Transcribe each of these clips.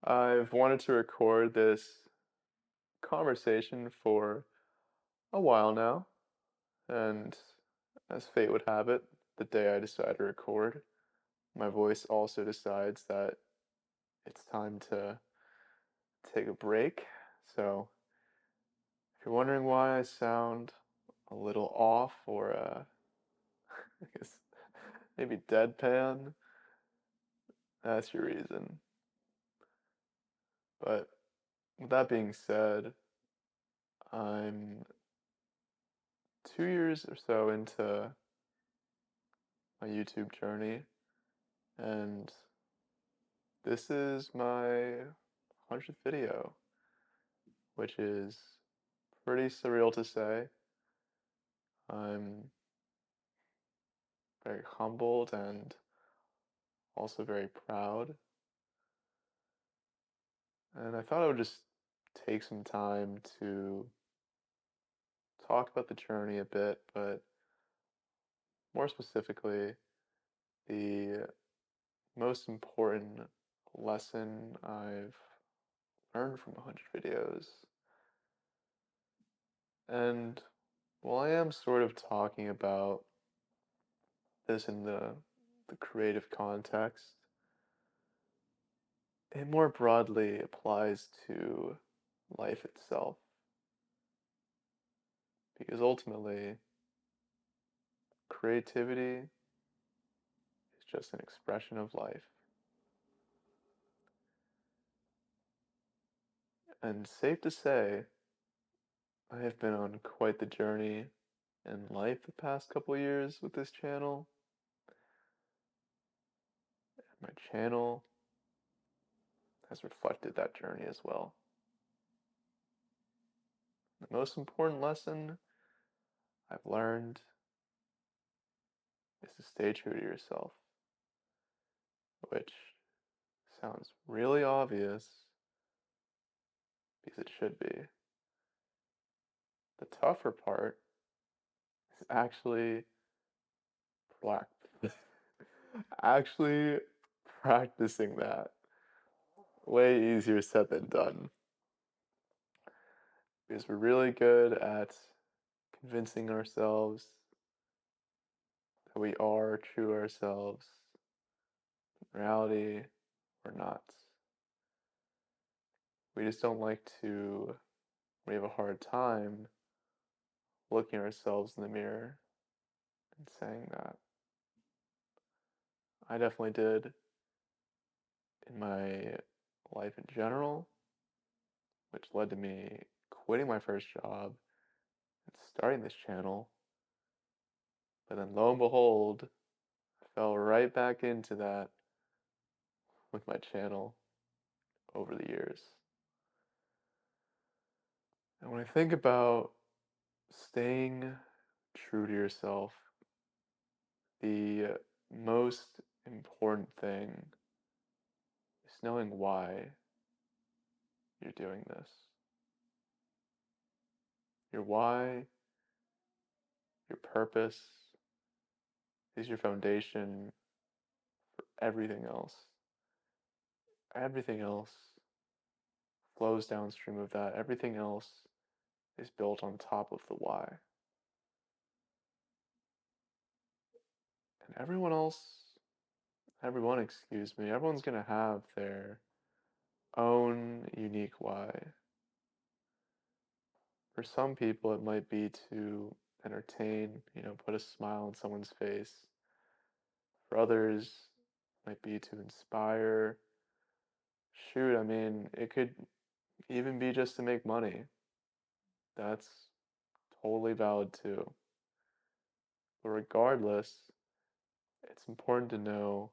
I've wanted to record this conversation for a while now, and as fate would have it, the day I decide to record, my voice also decides that it's time to take a break. So, if you're wondering why I sound a little off or, I guess maybe deadpan, that's your reason. But with that being said, I'm 2 years or so into my YouTube journey, and this is my 100th video, which is pretty surreal to say. I'm very humbled and also very proud. And I thought I would just take some time to talk about the journey a bit, but more specifically, the most important lesson I've learned from 100 videos. And while I am sort of talking about this in the creative context, it more broadly applies to life itself. Because ultimately, creativity is just an expression of life. And safe to say, I have been on quite the journey in life the past couple years with this channel. My channel has reflected that journey as well. The most important lesson I've learned is to stay true to yourself, which sounds really obvious because it should be. The tougher part is prac- actually practicing that. Way easier said than done. Because we're really good at convincing ourselves that we are true ourselves. In reality, we're not. We just don't like to, we have a hard time looking ourselves in the mirror and saying that. I definitely did in my life in general, which led to me quitting my first job and starting this channel. But then lo and behold, I fell right back into that with my channel over the years. And when I think about staying true to yourself, the most important thing is knowing why you're doing this. Your why, your purpose is your foundation for everything else. Everything else flows downstream of that. Everything else is built on top of the why. And everyone's gonna have their own unique why. For some people, it might be to entertain, put a smile on someone's face. For others, it might be to inspire. Shoot, I mean, it could even be just to make money. That's totally valid too. But regardless, it's important to know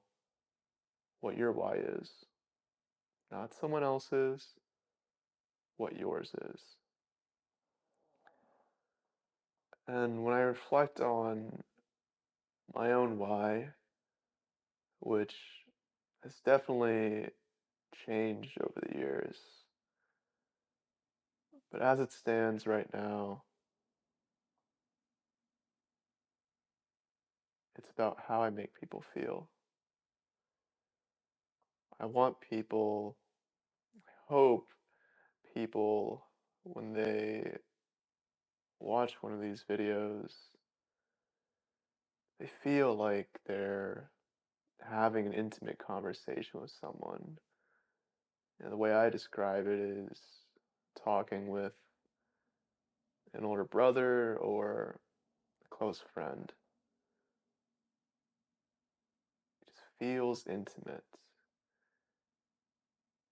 what your why is, not someone else's, what yours is. And when I reflect on my own why, which has definitely changed over the years, but as it stands right now, it's about how I make people feel. I want people hope people, when they watch one of these videos, they feel like they're having an intimate conversation with someone. The way I describe it is talking with an older brother or a close friend. It just feels intimate.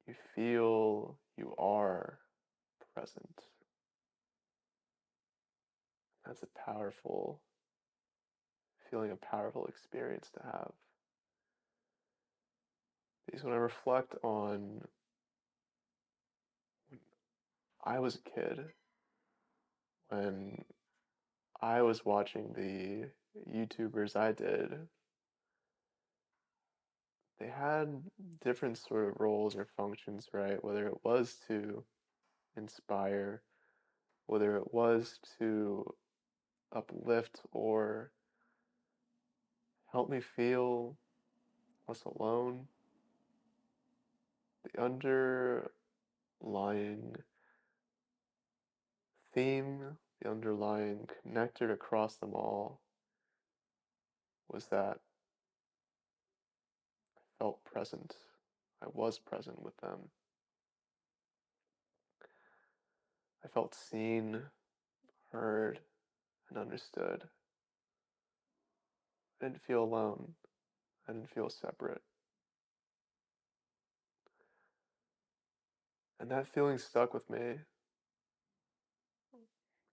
You feel you are present. That's a powerful feeling, a powerful experience to have. Because when I reflect on when I was a kid, when I was watching the YouTubers I did, they had different sort of roles or functions, right? Whether it was to inspire, whether it was to uplift or help me feel less alone, the underlying theme, the underlying connector across them all was that I felt present. I was present with them. I felt seen, heard, and understood. I didn't feel alone. I didn't feel separate. And that feeling stuck with me,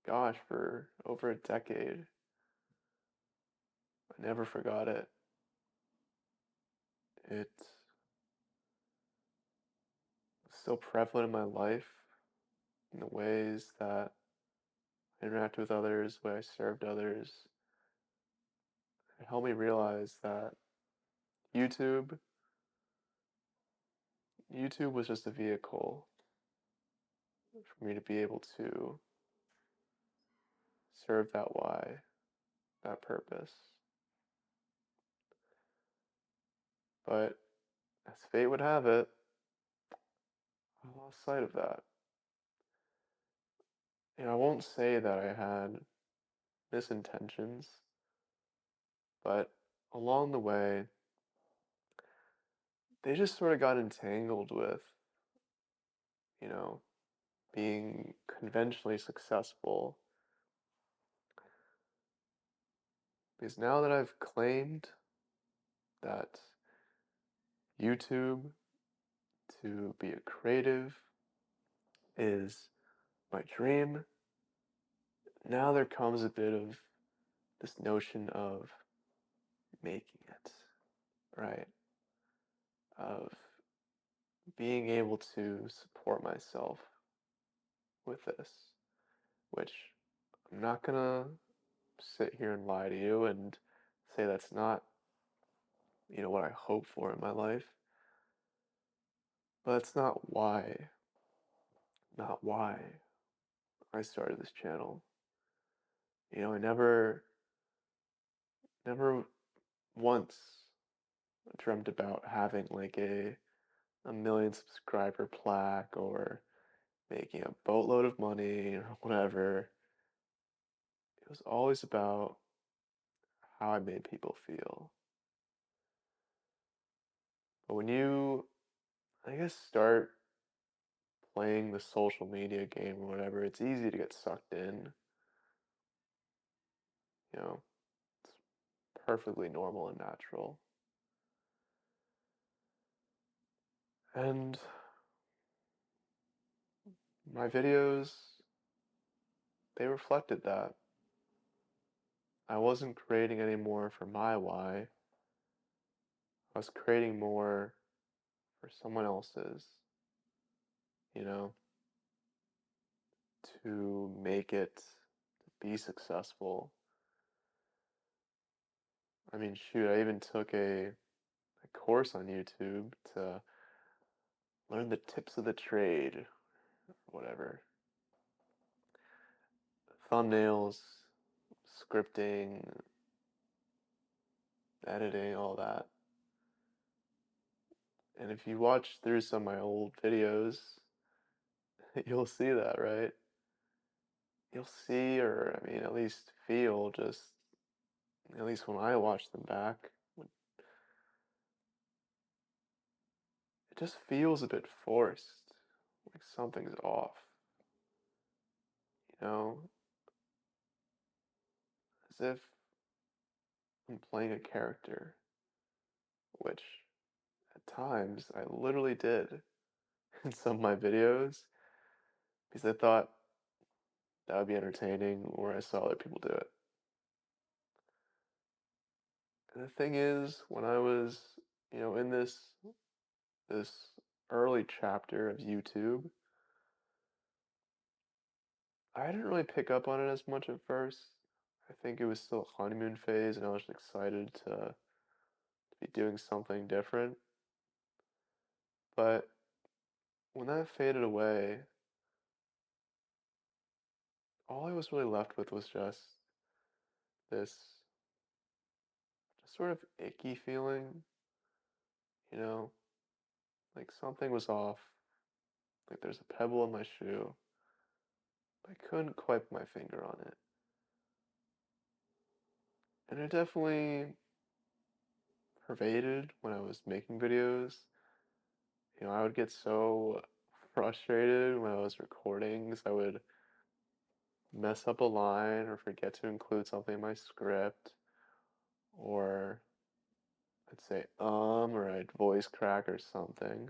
gosh, for over a decade. I never forgot it. It's still prevalent in my life in the ways that I interact with others, the way I served others. It helped me realize that YouTube, YouTube was just a vehicle for me to be able to serve that why, that purpose. But as fate would have it, I lost sight of that. I won't say that I had misintentions, but along the way, they just sort of got entangled with, you know, being conventionally successful. Because now that I've claimed that YouTube to be a creative is my dream, now there comes a bit of this notion of making it, right? Of being able to support myself with this, which I'm not gonna sit here and lie to you and say that's not, what I hope for in my life, but that's not why I started this channel. I never once dreamt about having like a million subscriber plaque or making a boatload of money or whatever. It was always about how I made people feel. But when you, I guess, start playing the social media game or whatever, it's easy to get sucked in. It's perfectly normal and natural. And my videos, they reflected that. I wasn't creating anymore for my why. I was creating more for someone else's, you know, to make it to be successful. I mean, shoot, I even took a course on YouTube to learn the tips of the trade, or whatever. Thumbnails, scripting, editing, all that. And if you watch through some of my old videos, You'll see that, right? You'll see, or I mean, at least feel, just at least when I watch them back, it just feels a bit forced, like something's off, you know, as if I'm playing a character, which at times I literally did in some of my videos because I thought that would be entertaining, or I saw other people do it. And the thing is, when I was, in this early chapter of YouTube, I didn't really pick up on it as much at first. I think it was still a honeymoon phase, and I was excited to be doing something different. But when that faded away, all I was really left with was this just sort of icky feeling, you know, like something was off, like there's a pebble in my shoe. I couldn't quite put my finger on it. And it definitely pervaded when I was making videos. I would get so frustrated when I was recording because I would mess up a line or forget to include something in my script, or I'd say or I'd voice crack or something.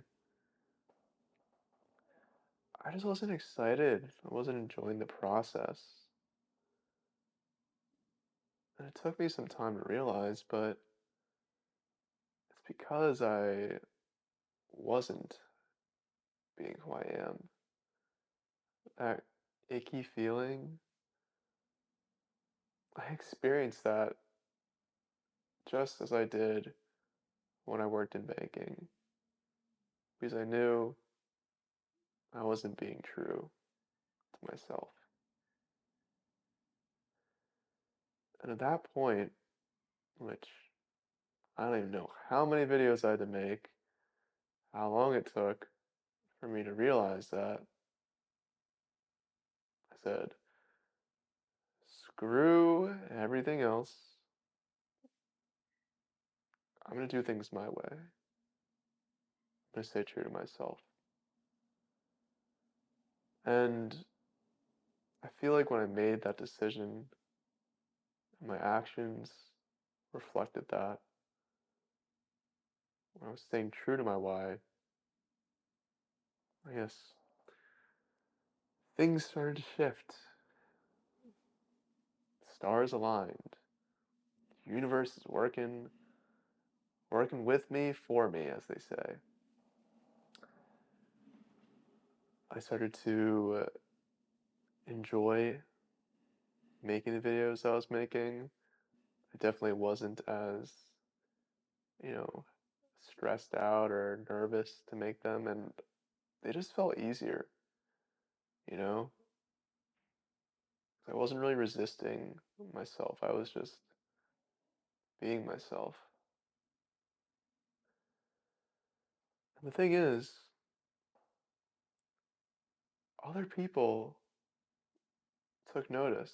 I just wasn't excited. I wasn't enjoying the process. And it took me some time to realize, but it's because I wasn't being who I am. That icky feeling, I experienced that just as I did when I worked in banking, because I knew I wasn't being true to myself. And at that point, which I don't even know how many videos I had to make, how long it took for me to realize that, I said, screw everything else. I'm going to do things my way. I'm going to stay true to myself. And I feel like when I made that decision, my actions reflected that. When I was staying true to my why, I guess things started to shift. Stars aligned. The universe is working with me, for me, as they say. I started to enjoy making the videos I was making. I definitely wasn't as, you know, stressed out or nervous to make them, and they just felt easier, you know? I wasn't really resisting myself. I was just being myself. And the thing is, other people took notice.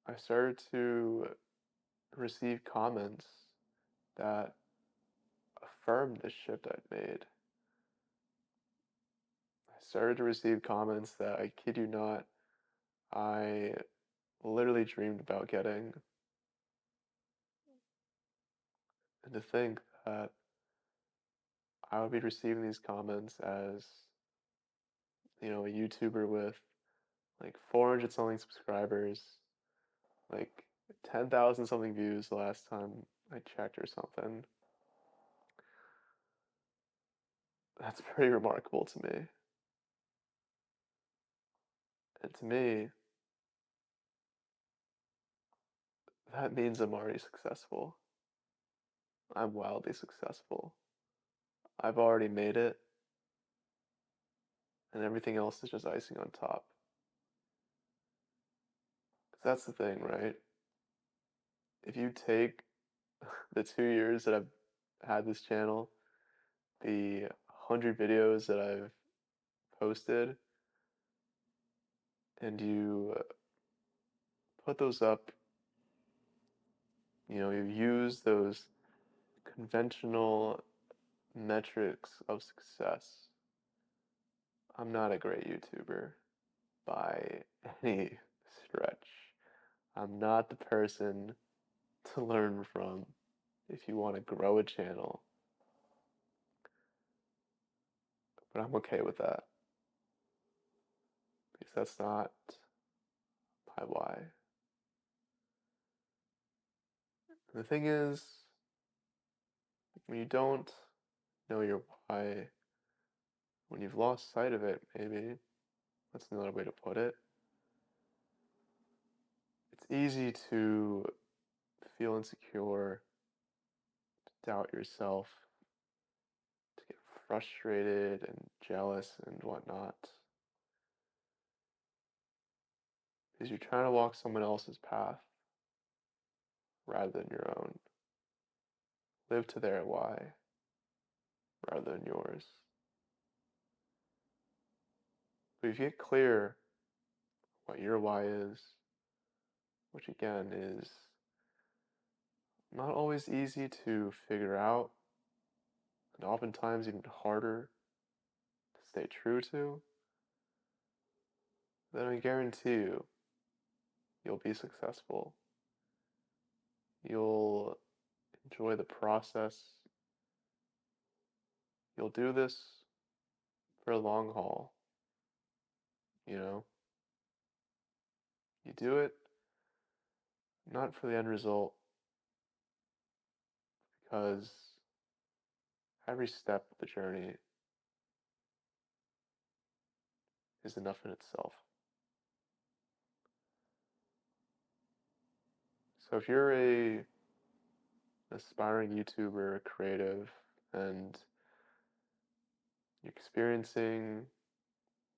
I started to receive comments that affirmed the shift I'd made. I started to receive comments that, I kid you not, I literally dreamed about getting. And to think that I would be receiving these comments as, a YouTuber with like 400 something subscribers, like 10,000 something views the last time I checked or something. That's pretty remarkable to me. And to me, that means I'm already successful. I'm wildly successful. I've already made it, and everything else is just icing on top. 'Cause that's the thing, right? If you take the 2 years that I've had this channel, the 100 videos that I've posted and you put those up, you use those conventional metrics of success. I'm not a great YouTuber by any stretch. I'm not the person to learn from if you want to grow a channel, but I'm okay with that because that's not my why. And the thing is, when you don't know your why, when you've lost sight of it, maybe that's another way to put it, it's easy to feel insecure, to doubt yourself, to get frustrated and jealous and whatnot. Because you're trying to walk someone else's path rather than your own. Live to their why rather than yours. But if you get clear what your why is, which again is not always easy to figure out, and oftentimes even harder to stay true to, then I guarantee you'll be successful. You'll enjoy the process. You'll do this for a long haul, you know? You do it not for the end result, because every step of the journey is enough in itself. So if you're a aspiring YouTuber, creative, and you're experiencing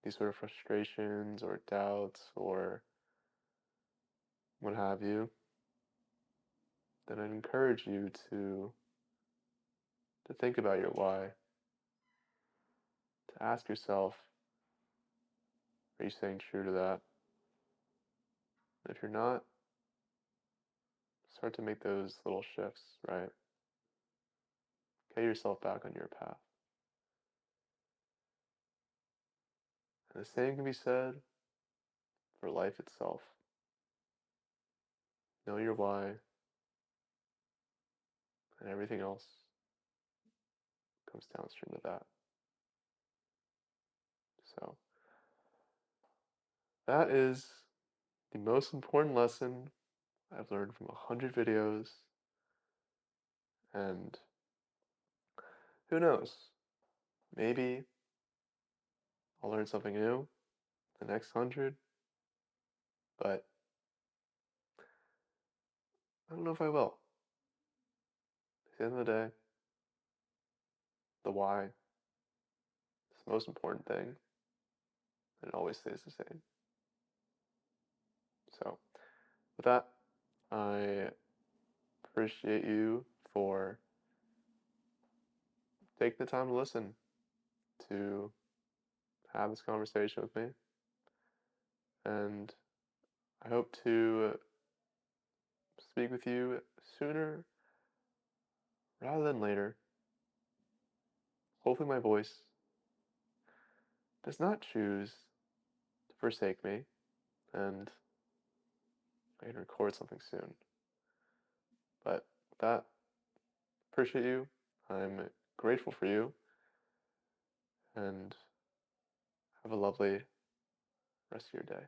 these sort of frustrations or doubts or what have you, then I'd encourage you to think about your why, to ask yourself, are you staying true to that? And if you're not, start to make those little shifts, right? Get yourself back on your path. And the same can be said for life itself. Know your why, and everything else comes downstream of that. So, that is the most important lesson I've learned from 100 videos, and who knows, maybe I'll learn something new the next 100, but I don't know if I will. At the end of the day, the why is the most important thing, and it always stays the same. So, with that, I appreciate you for taking the time to listen, to have this conversation with me, and I hope to speak with you sooner rather than later. Hopefully my voice does not choose to forsake me, and I can record something soon. But with that, appreciate you. I'm grateful for you, and have a lovely rest of your day.